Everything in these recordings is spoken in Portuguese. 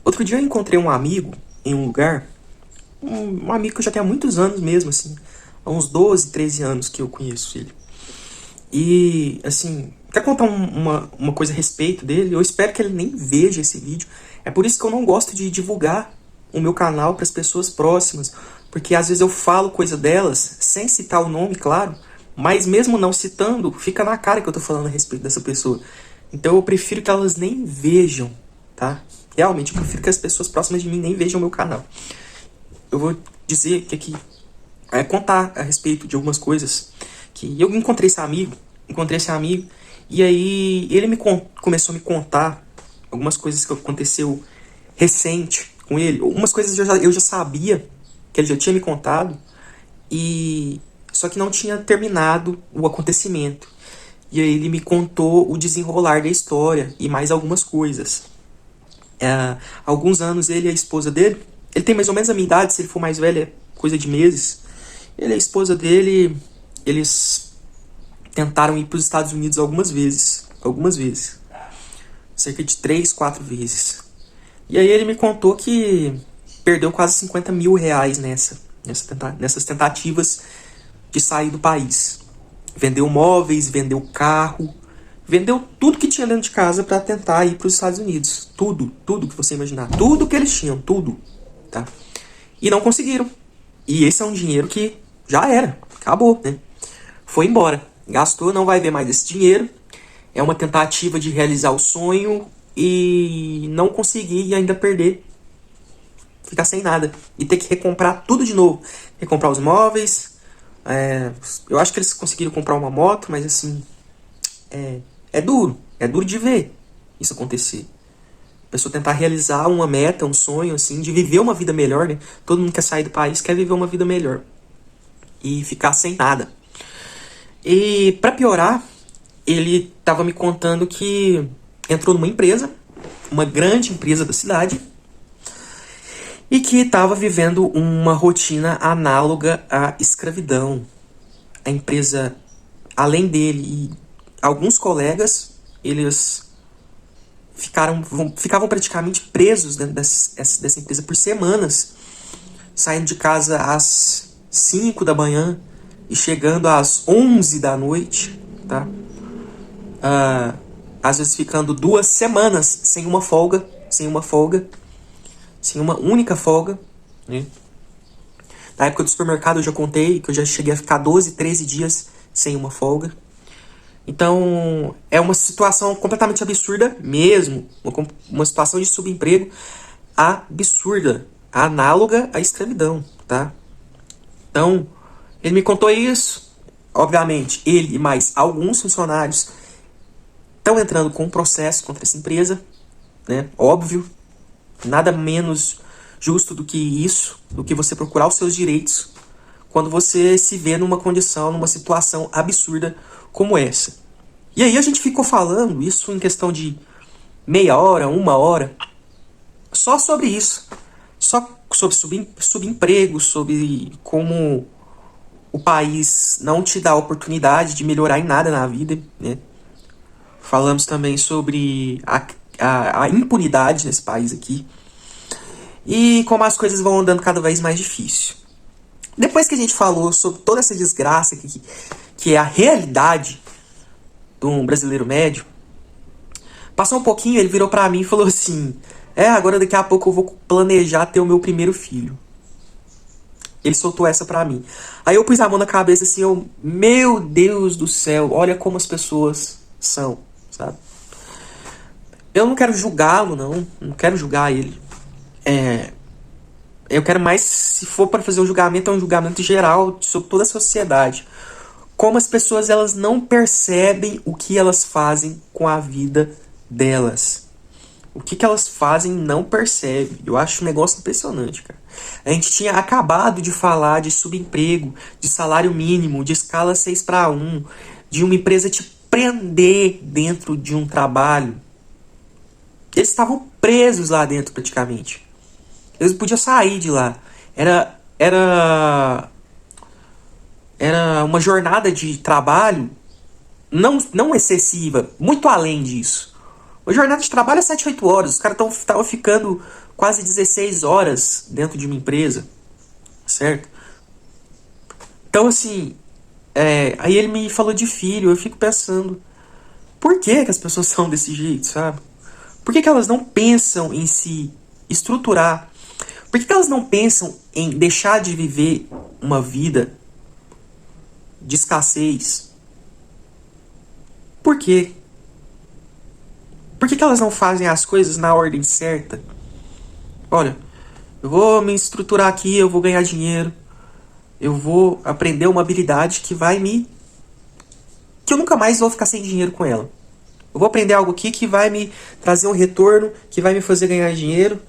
Outro dia eu encontrei um amigo em um lugar, um amigo que eu já tenho há muitos anos mesmo, assim, há uns 12, 13 anos que eu conheço ele. E, assim, quero contar uma coisa a respeito dele. Eu espero que ele nem veja esse vídeo. É por isso que eu não gosto de divulgar o meu canal para as pessoas próximas, porque às vezes eu falo coisa delas sem citar o nome, claro, mas mesmo não citando, fica na cara que eu tô falando a respeito dessa pessoa. Então eu prefiro que elas nem vejam, tá? Realmente, eu prefiro que as pessoas próximas de mim nem vejam o meu canal. Eu vou dizer que aqui contar a respeito de algumas coisas que eu encontrei esse amigo, e aí ele começou a me contar algumas coisas que aconteceu recente com ele. Algumas coisas eu já sabia, que ele já tinha me contado, e só que não tinha terminado o acontecimento. E aí ele me contou o desenrolar da história e mais algumas coisas. Há alguns anos ele e a esposa dele, ele tem mais ou menos a minha idade, se ele for mais velho é coisa de meses. Ele e a esposa dele, eles tentaram ir para os Estados Unidos algumas vezes, cerca de 3, 4 vezes. E aí ele me contou que perdeu quase 50 mil reais nessas tentativas de sair do país. Vendeu móveis, vendeu carro, vendeu tudo que tinha dentro de casa para tentar ir para os Estados Unidos. Tudo que você imaginar. Tudo que eles tinham, tudo. Tá? E não conseguiram. E esse é um dinheiro que já era, acabou, né? Foi embora. Gastou, não vai ver mais esse dinheiro. É uma tentativa de realizar o sonho e não conseguir e ainda perder. Ficar sem nada. E ter que recomprar tudo de novo. Recomprar os móveis. Eu acho que eles conseguiram comprar uma moto, mas assim... É duro. É duro de ver isso acontecer. A pessoa tentar realizar uma meta, um sonho, assim, de viver uma vida melhor, né? Todo mundo quer sair do país, quer viver uma vida melhor. E ficar sem nada. E pra piorar, ele tava me contando que entrou numa empresa, uma grande empresa da cidade, e que estava vivendo uma rotina análoga à escravidão. A empresa, além dele e alguns colegas, eles ficavam praticamente presos dentro dessa empresa por semanas, saindo de casa às 5 da manhã e chegando às 11 da noite, tá? Às vezes ficando 2 semanas sem uma única folga, né? Na época do supermercado eu já contei que eu já cheguei a ficar 12, 13 dias sem uma folga. Então, é uma situação completamente absurda mesmo. Uma situação de subemprego absurda. Análoga à escravidão, tá? Então, ele me contou isso. Obviamente, ele e mais alguns funcionários estão entrando com um processo contra essa empresa, né? Óbvio. Nada menos justo do que isso, do que você procurar os seus direitos quando você se vê numa condição, numa situação absurda como essa. E aí a gente ficou falando isso em questão de meia hora, uma hora, só sobre isso. Só sobre subemprego, sobre como o país não te dá a oportunidade de melhorar em nada na vida, né? Falamos também sobre a impunidade nesse país aqui. E como as coisas vão andando cada vez mais difícil. Depois que a gente falou sobre toda essa desgraça que é a realidade de um brasileiro médio, passou um pouquinho, ele virou pra mim e falou assim: agora daqui a pouco eu vou planejar ter o meu primeiro filho. Ele soltou essa pra mim. Aí eu pus a mão na cabeça assim, meu Deus do céu, olha como as pessoas são, sabe? Eu não quero julgá-lo, não quero julgar ele. Eu quero mais, se for para fazer um julgamento, é um julgamento geral sobre toda a sociedade. Como as pessoas elas não percebem o que elas fazem com a vida delas. O que elas fazem não percebe. Eu acho um negócio impressionante, cara. A gente tinha acabado de falar de subemprego, de salário mínimo, de escala 6:1, de uma empresa te prender dentro de um trabalho. Eles estavam presos lá dentro praticamente. Eles não podiam sair de lá. Era uma jornada de trabalho não excessiva, muito além disso. A jornada de trabalho é 7, 8 horas. Os caras estavam ficando quase 16 horas dentro de uma empresa, certo? Então, assim, aí ele me falou de filho. Eu fico pensando, por que que as pessoas são desse jeito, sabe? Por que que elas não pensam em se estruturar? Por que que elas não pensam em deixar de viver uma vida de escassez? Por quê? Por que que elas não fazem as coisas na ordem certa? Olha, eu vou me estruturar aqui, eu vou ganhar dinheiro, eu vou aprender uma habilidade que eu nunca mais vou ficar sem dinheiro com ela. Eu vou aprender algo aqui que vai me trazer um retorno, que vai me fazer ganhar dinheiro,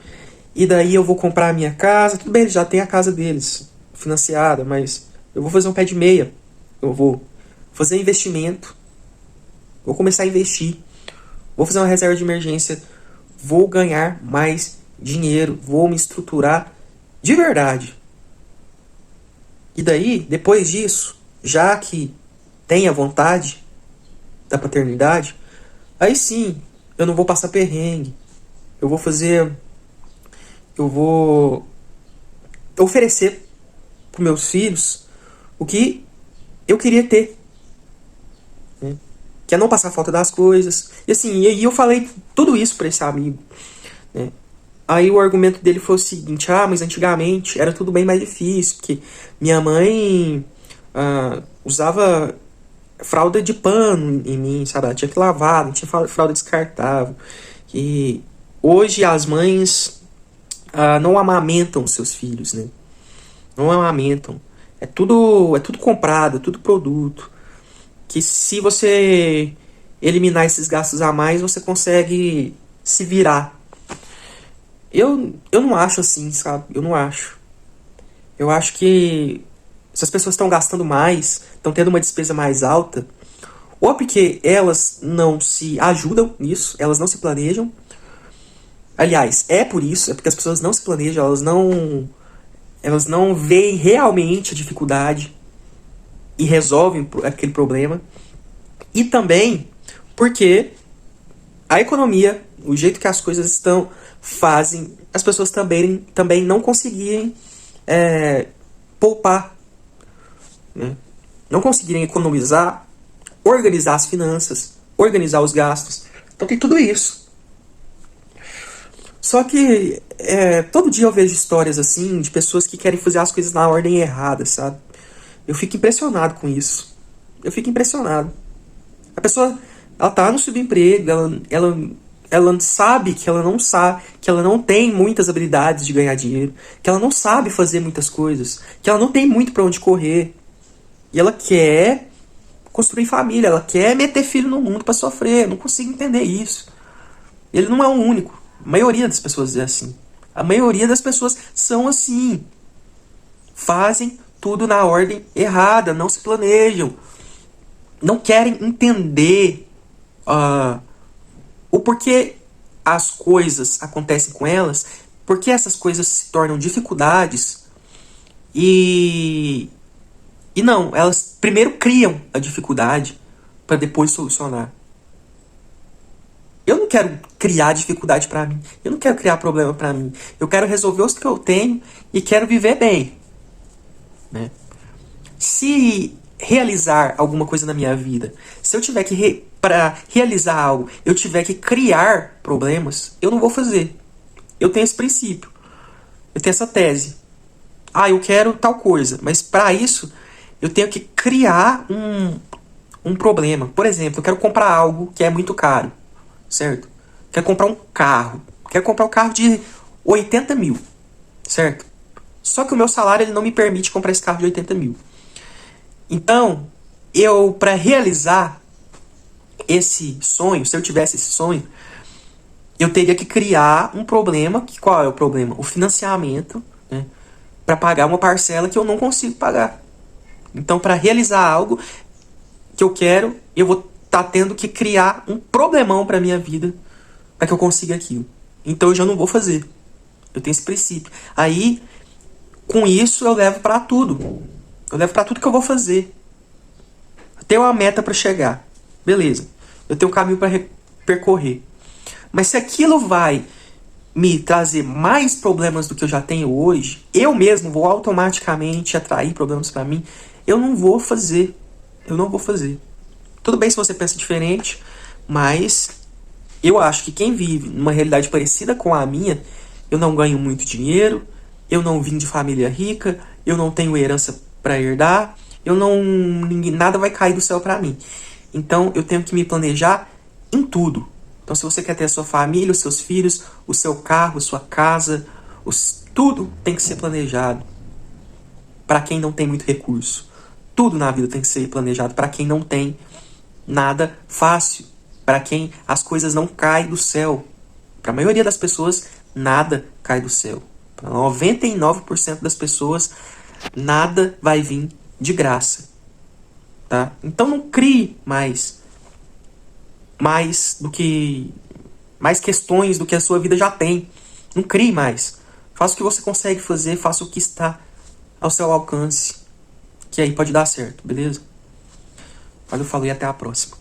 e daí eu vou comprar a minha casa. Tudo bem, eles já têm a casa deles financiada, mas eu vou fazer um pé de meia. Eu vou fazer investimento, vou começar a investir, vou fazer uma reserva de emergência, vou ganhar mais dinheiro, vou me estruturar de verdade. E daí, depois disso, já que tenho a vontade da paternidade, aí sim, eu não vou passar perrengue. Eu vou oferecer para meus filhos o que eu queria ter, né? Que é não passar falta das coisas. E assim, e eu falei tudo isso para esse amigo, né? Aí o argumento dele foi o seguinte: mas antigamente era tudo bem mais difícil, porque minha mãe usava fralda de pano em mim, sabe? Ela tinha que lavar, não tinha fralda descartável. E hoje as mães não amamentam seus filhos, né? Não amamentam. É tudo comprado, é tudo produto. Que se você eliminar esses gastos a mais, você consegue se virar. Eu não acho assim, sabe? Eu não acho. Eu acho que se as pessoas estão gastando mais, estão tendo uma despesa mais alta, ou porque elas não se ajudam nisso, elas não se planejam. Aliás, é por isso, é porque as pessoas não se planejam, elas não veem realmente a dificuldade e resolvem aquele problema. E também porque a economia, o jeito que as coisas estão, fazem as pessoas também não conseguirem poupar, né? Não conseguirem economizar, organizar as finanças, organizar os gastos. Então tem tudo isso. Só que todo dia eu vejo histórias assim de pessoas que querem fazer as coisas na ordem errada, sabe? Eu fico impressionado com isso. Eu fico impressionado. A pessoa, ela tá no subemprego, ela sabe que ela não tem muitas habilidades de ganhar dinheiro, que ela não sabe fazer muitas coisas, que ela não tem muito pra onde correr. E ela quer construir família, ela quer meter filho no mundo pra sofrer. Eu não consigo entender isso. Ele não é o único. A maioria das pessoas é assim. A maioria das pessoas são assim. Fazem tudo na ordem errada, não se planejam. Não querem entender o porquê as coisas acontecem com elas, porque essas coisas se tornam dificuldades e não, elas primeiro criam a dificuldade para depois solucionar. Eu não quero criar dificuldade para mim, eu não quero criar problema para mim, eu quero resolver os que eu tenho e quero viver bem, né? Se realizar alguma coisa na minha vida, se eu tiver que para realizar algo, eu tiver que criar problemas, eu não vou fazer. Eu tenho esse princípio, eu tenho essa tese. Eu quero tal coisa, mas para isso eu tenho que criar um problema. Por exemplo, eu quero comprar algo que é muito caro, certo? Quero comprar um carro. Quero comprar um carro de 80 mil, certo? Só que o meu salário ele não me permite comprar esse carro de 80 mil. Então, para realizar esse sonho, se eu tivesse esse sonho, eu teria que criar um problema. Qual é o problema? O financiamento, né, para pagar uma parcela que eu não consigo pagar. Então, para realizar algo que eu quero, eu vou estar tendo que criar um problemão para minha vida para que eu consiga aquilo. Então, eu já não vou fazer. Eu tenho esse princípio. Aí, com isso, eu levo para tudo. Eu levo para tudo que eu vou fazer. Eu tenho uma meta para chegar. Beleza. Eu tenho um caminho para percorrer. Mas se aquilo vai me trazer mais problemas do que eu já tenho hoje, eu mesmo vou automaticamente atrair problemas pra mim, eu não vou fazer. Eu não vou fazer. Tudo bem se você pensa diferente, mas eu acho que quem vive numa realidade parecida com a minha, eu não ganho muito dinheiro, eu não vim de família rica, eu não tenho herança para herdar, eu não nada vai cair do céu para mim. Então eu tenho que me planejar em tudo. Então se você quer ter a sua família, os seus filhos, o seu carro, a sua casa, tudo tem que ser planejado. Para quem não tem muito recurso. Tudo na vida tem que ser planejado para quem não tem nada fácil. Para quem as coisas não caem do céu. Para a maioria das pessoas, nada cai do céu. Para 99% das pessoas, nada vai vir de graça. Tá? Então não crie mais questões do que a sua vida já tem. Não crie mais. Faça o que você consegue fazer, faça o que está ao seu alcance. Que aí pode dar certo, beleza? Valeu, falou e até a próxima.